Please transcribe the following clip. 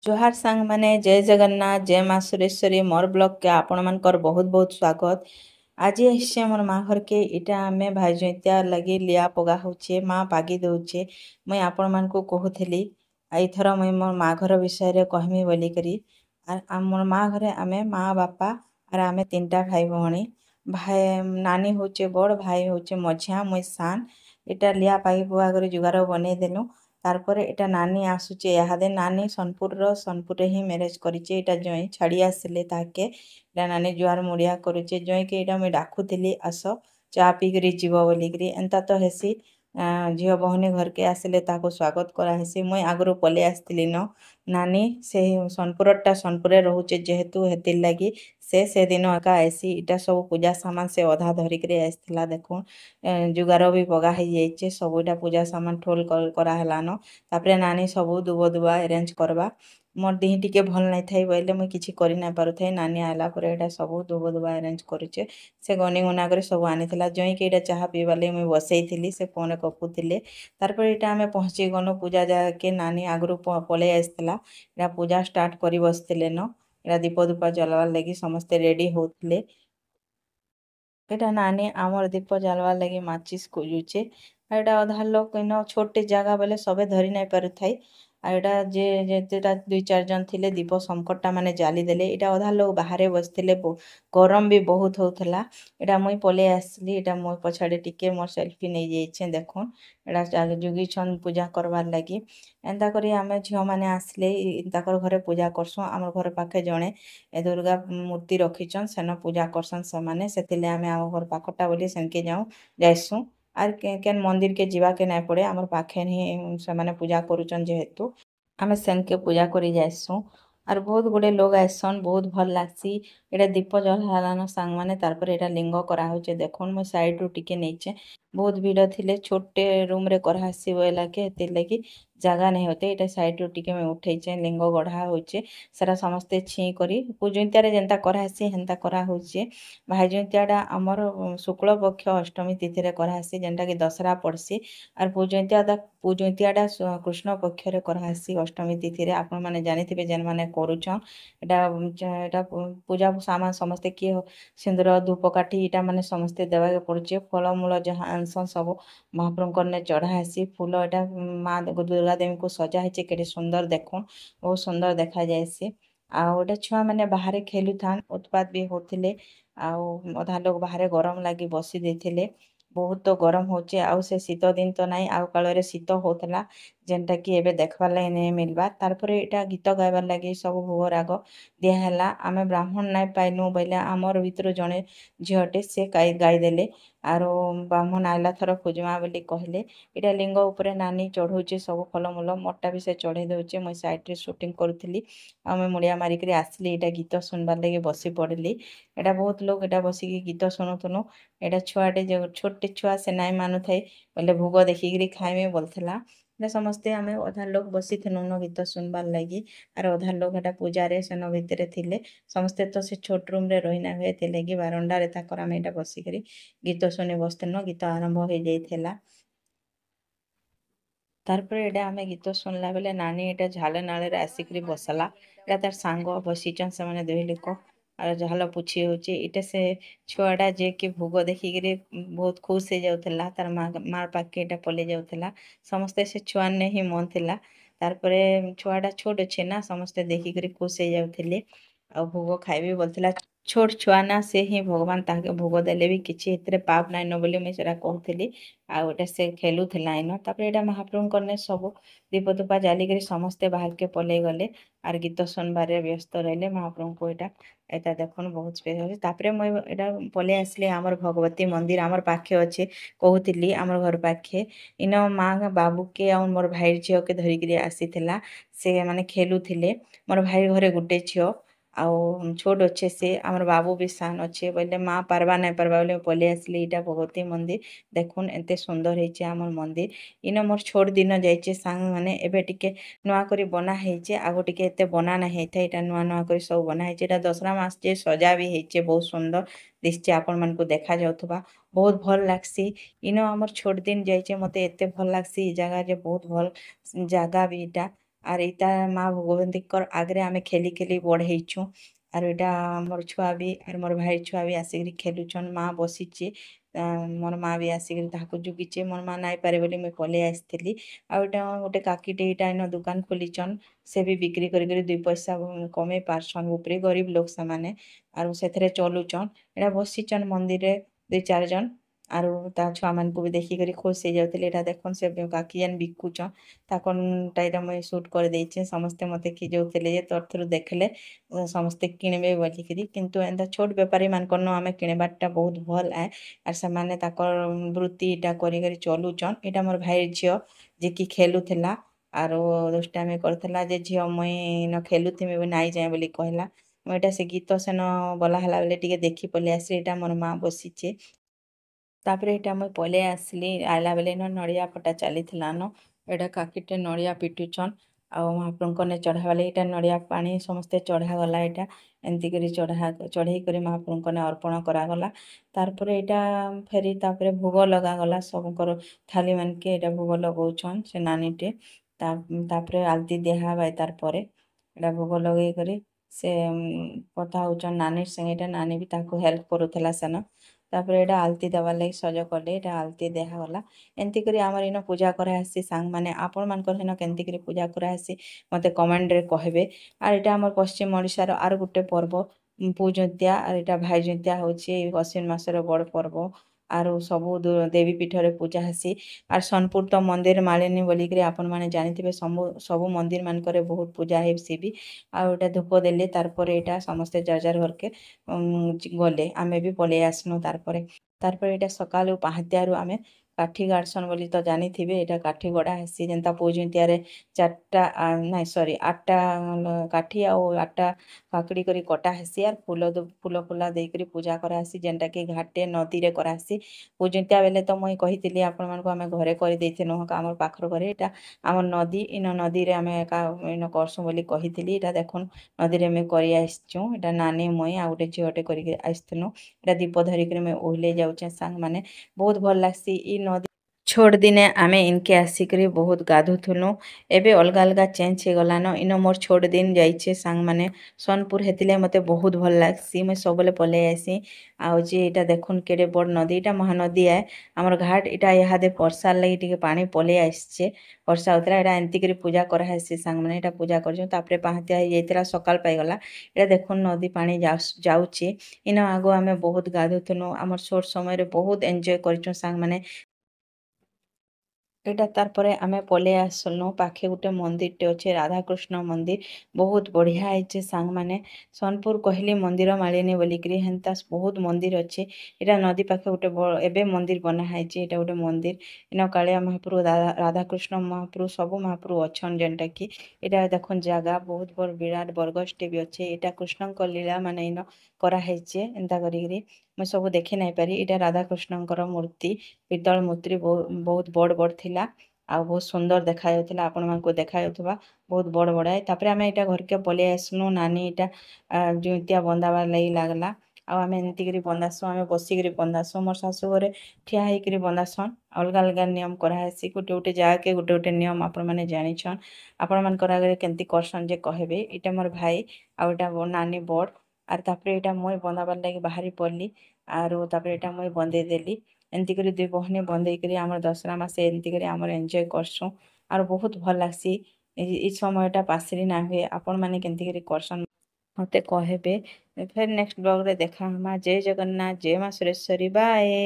जोहार सांग माने जय जगन्नाथ जय माँ सुरेश्वरी मोर ब्लॉग के आपण मानकर बहुत बहुत स्वागत। आज आसे मोर माँ घर के इटा आमे भाई जैतिया लगी लिया पगा होचे माँ पागी दउचे। मुई आपण मान को कहूथली एथर मुई मोर माँ घर विषय रे कहमी बोली करी। मोर माँ घरे आमे माँ बापा और आमे तीनटा भाई भौणी भाई नानी होचे बड़ भाई होचे मझिया मुई सान इटा लिया पागी पुआ करे जुगार बनै देलु। तारपरे एटा नानी आसुचे यादे नानी सोनपुर ही मैरेज करिचे एटा जई छाड़ी आसले ताके एटा नानी जुआर मुड़िया करुचे जई के एटा मैं डाकुथिली आस चा पी करी जीव बोली करी एंता तो हेसी झील बहनी घर के आसले ताको स्वागत करा हेसी मुई आगरो पले आसथिली न नानी से सोनपुरटा सोनपुरे रहुचे जेहेतु हेतिर लगी से दिन एका आसी इटा सब पूजा सामान से अधा धरिकरी आसथिला देखो जुगार भी पगा हो जाइए सबूटा पूजा सामान ठोल करा हेलान तापरे नानी सबू दुब दुबा अरेंज करवा मोर दिह टिके भल नहीं थाई बोले मुई किछि करि ना पारुथाई नानी आला पर एटा सबू दुब दुबा अरेंज करुचे से गनी गुना करे सब आनीथिला जई के एटा चाहा पीवा लई मुई बसैथिली से फोन कपुथिले तारपर एटा आमे पहुंची गनु पूजा जाके नानी आगरु पले आसथिला एटा पूजा स्टार्ट करी बसथिले न एटा दीप धूपा जलवार लगी समस्ते रेडी होतले एटा नानी आमर दीप जलवार लगी माचिस खोजुचे एटा अधा लोग इन छोटे जगह बेले सबे धरी नहीं पारुथाई एटा जे जेतेटा 2-4 जन थिले दीप संकटटा माने जाली देले एटा अधा लोग बाहरे बसथिले गरम भी बहुत होथला एटा मुई पले आसली एटा मोर पछाडे टिके मोर सेल्फी नै जाइछे देखुन एटा जुगी छन पूजा करवार लगी एंता करी आमे झियो माने आसले ताकर घरे पूजा करसु हमर घर पाखे जणे ए दुर्गा मूर्ति रखिछन सेन पूजा करसन समाने सेतिले आमे आम घर पाखटा बोली सेनके जाऊ जाइसु आर केन मंदिर के जीवा के नाय पड़े हमर पाखे ही से पूजा करूचन जेहेतु आमे सेनके पूजा करी जाइसु आर बहुत गुड़े लोग आइसन बहुत भल लागसी एटा दीप जलालान सांग माने तारपर एटा लिंग करा होचे देखुन मो साइड रू टिके नेचे बहुत भीड़ थिले छोटे रूम रे करासी बोला के हेतिर लगी जगह नहीं होते एटा साइड रू टिके मैं उठेचे लिंग गढ़ा होचे सारा समस्ते छी करी पूजनत्या रे जेंता करासी हेंता करा होचे भाई जंत्याडा हमर शुक्ल पक्ष अष्टमी तिथि रे करासी जेंटा कि दशहरा पड़सी आर पूजनत्याडा कृष्ण पक्ष रे करासी अष्टमी तिथि रे आपण माने जानिथिबे जेन माने करूछन एटा पूजा सामान समस्ते किए सिंदूर धूपकाठी इटा माने समस्ते देवा के पड़ुचे फलमूल जहाँ आनसन सब महाप्रभु ने चढ़ा हेसी फूल एटा माँ दुर्गा देवी को सजा हेचे केटे सुंदर देखुन बहुत सुंदर देखा जायसी आ गोटे छुआ मैंने बाहर खेलु थान उत्पात भी होथिले आउ अधा लोग बाहर गरम लगी बसी देथिले बहुत तो गरम होचे आउ से शीत दिन तो नाई आउ काल रे शीत होतला जेनटा कि एबे देखबार लागि नहीं मिलबा तारपरे एटा गीत गाइबार लागि सब भोग राग दिया हैला आमे ब्राह्मण नाई पाइनु बोले आमर भितर जणे झियोटे से गाई देले आरो ब्राह्मण आइला थर खोजमा बोली कहले एटा लिंग उपरे नानी चढ़ौचे सब फलमूल मोटा भी से चढ़े दउचे मुई साइड रे शूटिंग करूथली आमे मुड़िया मारिकरी आसली एटा गीत सुनबार लागि बसी पड़ली एटा बहुत लोग एटा बसिकी गीत सुनुथुनु एटा छुआटे जो छोटे छुआ से नाई मानुथाई बोले भोग देखिकरी खाइमे बोलथला एटा समस्ते आमे अधा लोग बसिथनु न गीत सुनबार लागि आर अधा लोग एटा पूजा रे सेन भितरे थिले समस्ते तो से छोट रूम रे रहिना हुए थिले कि बारंडा रे ताकर आमे एटा बसिकरी गीत सुनी बसथनु गीत आरंभ हो जाइथेला तारपर एटा आमे गीत सुनला बेले नानी एटा झाल नाले रे आसिकरी बसला एटा तार सांग बसिचन से माने दुई लोक आर झाल पुछी होची एटा से छुआडा जे के भोग देखिकरी बहुत खुश हो जाउथला तार मार पाके एटा पले जाउथला समस्ते से छुआ ने ही मन थिला तारपरे छुआडा छोट अच्छे ना समस्ते देखिकरी खुश हो जाउथले आ भोग खाइबे बोलथला छोट छुआ ना से ही भगवान ताके भोग देले भी किछि एतरे पाप नाइ न बोली मुई सेरा कहूथली आ एटा से खेलुथला इन तापर एटा महाप्रभु करने सब दीप धूपा जालिकरी समस्ते बाहर के पले गले आर गीत सुनबारे व्यस्त रहले महाप्रभु को एटा देखुन बहुत स्पेशल तापरे मुई एटा पले आसले हमर भगवती मंदिर हमर पाखे अच्छे कहूथली हमर घर पाखे इन माँ बाबू के आ मोर भाई झियो के धरिकरी आसीथिला से माने खेलुथिले मोर भाई घरे गुटे झियो आउ छोट अच्छे से हमर बाबू भी सान अच्छे बोले माँ पारबा नहीं पारबा बोले पले आसली एटा भगवती मंदिर देखुन एते सुंदर हेचे हमर मंदिर इन मोर छोट दिन जाइचे सांग माने एबे टिके नुआ करी बना हेचे आगो टिके एते बना ना हेथे एटा नुआ नुआ करी सब बना हेचे एटा दसरा मास जे सजा भी हेचे बहुत सुंदर दिसचे आपण मानकु देखा जाउथबा बहुत भल लागसी इन हमर छोट दिन जाइचे मते एते भल लागसी ई जगह जे बहुत भल जगह भी एटा ଆର୍ ଏଇଟା ମା ଭଗବତୀଙ୍କର ଆଗରେ ଆମେ ଖେଲି ଖେଲି ବଡ଼ ହେଇଛୁଁ। ଆର୍ ଏଇଟା ମୋର ଛୁଆ ବି ଆର୍ ମୋର ଭାଇ ଛୁଆ ବି ଆସିକିରି ଖେଲୁଛନ୍। ମା ବସିଛି, ମୋର ମା ବି ଆସିକିରି ତାହାକୁ ଜୁଗିଛେ। ମୋର ମା ନାଇଁ ପାରେ ବୋଲି ମୁଇଁ ପଲେଇ ଆସିଥିଲି। ଆଉ ଏଇଟା ଗୋଟେ କାକିଟେ ଏଇଟା ଇନ ଦୁକାନ ଖୋଲିଛନ୍। ସେ ବି ବିକ୍ରି କରି କରି ଦୁଇ ପଇସା କମେଇ ପାରସନ୍। ଉପରେ ଗରିବ ଲୋକ ସେମାନେ, ଆରୁ ସେଥିରେ ଚଲୁଛନ୍। ଏଇଟା ବସିଛନ୍ ମନ୍ଦିରରେ ଦୁଇ ଚାରି ଜଣ। ଆରୁ ତା ଛୁଆମାନଙ୍କୁ ବି ଦେଖିକରି ଖୁସି ହେଇଯାଉଥିଲେ। ଏଇଟା ଦେଖୁନ୍ ସେ କାକି ଯେନ୍ ବିକୁଛନ୍, ତାଙ୍କରଟା ଏଇଟା ମୁଇଁ ସୁଟ୍ କରିଦେଇଛେ। ସମସ୍ତେ ମତେ ଖିଜଉଥିଲେ ଯେ ତୋର ଥରୁ ଦେଖିଲେ ସମସ୍ତେ କିଣିବେ ବୋଲିକିରି। କିନ୍ତୁ ଏନ୍ତା ଛୋଟ ବେପାରୀ ମାନଙ୍କରନୁ ଆମେ କିଣିବାରଟା ବହୁତ ଭଲ୍ ଆଏ। ଆର୍ ସେମାନେ ତାକର ବୃତ୍ତି ଇଟା କରି କରି ଚଲୁଛନ୍। ଏଇଟା ମୋର ଭାଇର ଝିଅ ଯେ କି ଖେଲୁଥିଲା, ଆରୁ ଦୁଷ୍ଟାମି କରୁଥିଲା ଯେ ଝିଅ ମୁଇଁ ନ ଖେଲୁଥିମି ବି ନାଇଁ ଯାଏ ବୋଲି କହିଲା। ମୁଁ ଏଇଟା ସେ ଗୀତ ସେନ ବଲା ହେଲା ବେଲେ ଟିକେ ଦେଖି ପଲେଇ ଆସିଲି। ଏଇଟା ମୋର ମା ବସିଛେ। ତାପରେ ଏଇଟା ମୁଇଁ ପଲେଇ ଆସିଲି। ଆଇଲା ବେଲେ ଇନ ନଡ଼ିଆ ଫଟା ଚାଲିଥିଲାନ। ଏଇଟା କାକିଟେ ନଡ଼ିଆ ପିଟୁଛନ୍। ଆଉ ମହାପ୍ରଭୁଙ୍କନେ ଚଢ଼ାବା ଲାଗି ଏଇଟା ନଡ଼ିଆ ପାଣି ସମସ୍ତେ ଚଢ଼ାଗଲା। ଏଇଟା ଏମିତି କରି ଚଢ଼େଇ କରି ମହାପ୍ରଭୁଙ୍କନେ ଅର୍ପଣ କରାଗଲା। ତାରପରେ ଏଇଟା ଫେରି ତାପରେ ଭୋଗ ଲଗାଗଲା ସବୁଙ୍କର ଥାଲି ମାନକେ ଏଇଟା ଭୋଗ ଲଗଉଛନ୍ ସେ ନାନୀଟେ। ତାପରେ ଆଲତି ଦିଆହେବା ତାର ପରେ ଏଇଟା ଭୋଗ ଲଗେଇ କରି ସେ କଥା ହଉଛନ୍ ନାନୀର ସାଙ୍ଗେ। ଏଇଟା ନାନୀ ବି ତାଙ୍କୁ ହେଲ୍ପ କରୁଥିଲା ସେନ। ତାପରେ ଏଇଟା ଆଲତି ଦେବାର୍ ଲାଗି ସଜ କଲେ। ଏଇଟା ଆଲତି ଦିଆଗଲା। ଏମିତି କରି ଆମର ଇନ ପୂଜା କରାହେସି। ସାଙ୍ଗମାନେ ଆପଣମାନଙ୍କର ହେନ କେମିତି କରି ପୂଜା କରାହେସି ମତେ କମେଣ୍ଟରେ କହିବେ। ଆର୍ ଏଇଟା ଆମର ପଶ୍ଚିମ ଓଡ଼ିଶାର ଆର୍ ଗୋଟେ ପର୍ବ ପୁଜନ୍ତିଆ। ଆର୍ ଏଇଟା ଭାଇଜନ୍ତିଆ ହଉଛି ଏଇ ଅଶ୍ୱିନ ମାସର ବଡ଼ ପର୍ବ। ଆରୁ ସବୁ ଦେବୀ ପୀଠରେ ପୂଜା ହେସି। ଆର୍ ସୋନପୁର ତ ମନ୍ଦିର ମାଳିନୀ ବୋଲିକିରି ଆପଣମାନେ ଜାଣିଥିବେ। ସବୁ ମନ୍ଦିର ମାନଙ୍କରେ ବହୁତ ପୂଜା ହେସି ବି। ଆଉ ଏଇଟା ଧୂପ ଦେଲେ ତାରପରେ ଏଇଟା ସମସ୍ତେ ଯାର ଯାର ଘରକେ ଗଲେ। ଆମେ ବି ପଲେଇ ଆସିନୁ ତାରପରେ ଏଇଟା ସକାଳୁ ପାହାନ୍ତିଆରୁ ଆମେ କାଠି ଗାଡ଼ସନ୍ ବୋଲି ତ ଜାଣିଥିବେ। ଏଇଟା କାଠି ଗଡ଼ା ହେସି ଯେନ୍ତା ପୁଜନ୍ତିଆରେ ଚାରିଟା ନାଇଁ ସରି 8ଟା କାଠି ଆଉ 8ଟା କାକଡ଼ି କରି କଟା ହେସି। ଆର୍ ଫୁଲ ଫୁଲା ଦେଇକରି ପୂଜା କରାହେସି ଯେନ୍ଟାକି ଘାଟେ ନଦୀରେ କରାହେସି। ପୁଜନ୍ତିଆ ବେଲେ ତ ମୁଇଁ କହିଥିଲି ଆପଣମାନଙ୍କୁ ଆମେ ଘରେ କରିଦେଇଥିନୁ ଆମର ପାଖର ଘରେ। ଏଇଟା ଆମର ନଦୀ ଇନ ନଦୀରେ ଆମେ ଏକା ଇନ କରସୁଁ ବୋଲି କହିଥିଲି। ଏଇଟା ଦେଖୁନ୍ ନଦୀରେ ଆମେ କରି ଆସିଛୁଁ। ଏଇଟା ନାନୀ ମୁଇଁ ଆଉ ଗୋଟେ ଝିଅଟେ କରିକି ଆସିଥିନୁ। ଏଇଟା ଦୀପ ଧରିକିରି ମୁଇଁ ଓହ୍ଲେଇ ଯାଉଛେଁ ସାଙ୍ଗମାନେ। ବହୁତ ଭଲ ଲାଗ୍ସି ଇ ନଦୀ। ଛୋଟ ଦିନେ ଆମେ ଇନକେ ଆସିକରି ବହୁତ ଗାଧୁଥୁନୁ। ଏବେ ଅଲଗା ଅଲଗା ଚେଞ୍ଜ ହେଇଗଲାନ। ଇନ ମୋର୍ ଛୋଟ ଦିନ ଯାଇଛେ ସାଙ୍ଗମାନେ। ସୋନପୁର ହେଥିଲେ ମତେ ବହୁତ ଭଲ ଲାଗ୍ସି। ମୁଇଁ ସବୁବେଳେ ପଲେଇ ଆଏସି। ଆଉ ଯେ ଏଇଟା ଦେଖୁନ୍ କେଡ଼େ ବଡ଼ ନଦୀ। ଏଇଟା ମହାନଦୀ ଆଏ ଆମର ଘାଟ। ଏଇଟା ଇହାଦେ ବର୍ଷାର ଲାଗି ଟିକେ ପାଣି ପଲେଇ ଆସିଛେ। ବର୍ଷା ହଉଥିଲା ଏଇଟା ଏମିତି କରି ପୂଜା କରାହେସି ସାଙ୍ଗମାନେ। ଏଇଟା ପୂଜା କରିଛୁଁ। ତାପରେ ପାହାନ୍ତିଆ ହେଇଯାଇଥିଲା ସକାଳ ପାଇଗଲା। ଏଇଟା ଦେଖୁନ୍ ନଦୀ ପାଣି ଯାଉଛି। ଇନ ଆଗ ଆମେ ବହୁତ ଗାଧୁଥୁନୁ। ଆମର ଛୋଟ ସମୟରେ ବହୁତ ଏନ୍ଜୟ କରିଛୁଁ ସାଙ୍ଗମାନେ। ଏଇଟା ତାର ପରେ ଆମେ ପଲେଇ ଆସିଲୁଁ। ପାଖେ ଗୋଟେ ମନ୍ଦିରଟେ ଅଛେ ରାଧାକୃଷ୍ଣ ମନ୍ଦିର। ବହୁତ ବଢ଼ିଆ ହେଇଛେ ସାଙ୍ଗମାନେ। ସୋନପୁର କହିଲେ ମନ୍ଦିର ମାଳିନୀ ବୋଲିକିରି ହେନ୍ତା ବହୁତ ମନ୍ଦିର ଅଛେ। ଏଇଟା ନଦୀ ପାଖେ ଗୋଟେ ଏବେ ମନ୍ଦିର ବନା ହେଇଛି। ଏଇଟା ଗୋଟେ ମନ୍ଦିର। ଇନ କାଳିଆ ମହାପ୍ରଭୁ ରାଧାକୃଷ୍ଣ ମହାପ୍ରଭୁ ସବୁ ମହାପ୍ରଭୁ ଅଛନ୍ ଯେନ୍ଟା କି। ଏଇଟା ଦେଖୁନ୍ ଜାଗା ବହୁତ ବଡ଼ ବିରାଟ ବରଗଛଟେ ବି ଅଛେ। ଏଇଟା କୃଷ୍ଣଙ୍କ ଲୀଳା ମାନେ ଇନ କରାହେଇଛେ ଏନ୍ତା କରିକିରି। ମୁଇଁ ସବୁ ଦେଖି ନାଇଁ ପାରି। ଏଇଟା ରାଧାକୃଷ୍ଣଙ୍କର ମୂର୍ତ୍ତି ପିତ୍ତଳ ମୂର୍ତ୍ତି ବହୁତ ବଡ଼ ବଡ଼ ଥିଲା। ଆଉ ବହୁତ ସୁନ୍ଦର ଦେଖାଯାଉଥିଲା। ଆପଣମାନଙ୍କୁ ଦେଖାଯାଉଥିବା ବହୁତ ବଡ଼ ବଡ଼ ଆଏ। ତାପରେ ଆମେ ଏଇଟା ଘରକେ ପଲେଇ ଆସିନୁ। ନାନୀ ଏଇଟା ଜୁଇତିଆ ବନ୍ଦାବାର ଲାଗି ଲାଗଲା। ଆଉ ଆମେ ଏମିତି କରି ବନ୍ଦାସୁଁ। ଆମେ ବସିକିରି ବନ୍ଦାସୁଁ। ମୋର୍ ଶାଶୁ ଘରେ ଠିଆ ହେଇକିରି ବନ୍ଦାସନ୍। ଅଲଗା ଅଲଗା ନିୟମ କରାହେସି। ଗୋଟେ ଗୋଟେ ଜାଗାକେ ଗୋଟେ ଗୋଟେ ନିୟମ ଆପଣମାନେ ଜାଣିଛନ୍। ଆପଣମାନଙ୍କର ଆଗରେ କେମିତି କରସନ୍ ଯେ କହିବେ। ଏଇଟା ମୋର ଭାଇ ଆଉ ଏଇଟା ନାନୀ ବଡ଼। ଆର୍ ତାପରେ ଏଇଟା ମୁଇଁ ବନ୍ଦାବାର ଲାଗି ବାହାରି ପଡ଼ଲି। ଆରୁ ତାପରେ ଏଇଟା ମୁଇଁ ବନ୍ଦେଇ ଦେଲି। ଏମିତି କରି ଦୁଇ ଭଉଣୀ ବନ୍ଦେଇକରି ଆମର ଦଶରା ମାସେ ଏମିତି କରି ଆମର ଏନ୍ଜୟ କରସୁଁ। ଆରୁ ବହୁତ ଭଲ ଲାଗ୍ସି। ଇ ସମୟଟା ପାସରି ନା ହୁଏ। ଆପଣମାନେ କେମିତି କରି କରସନ୍ ମତେ କହିବେ। ଫେର୍ ନେକ୍ସଟ ବ୍ଲଗରେ ଦେଖା ହମା। ଜୟ ଜଗନ୍ନାଥ, ଜୟ ମା ସୁରେଶ୍ୱରୀ, ବାଏ।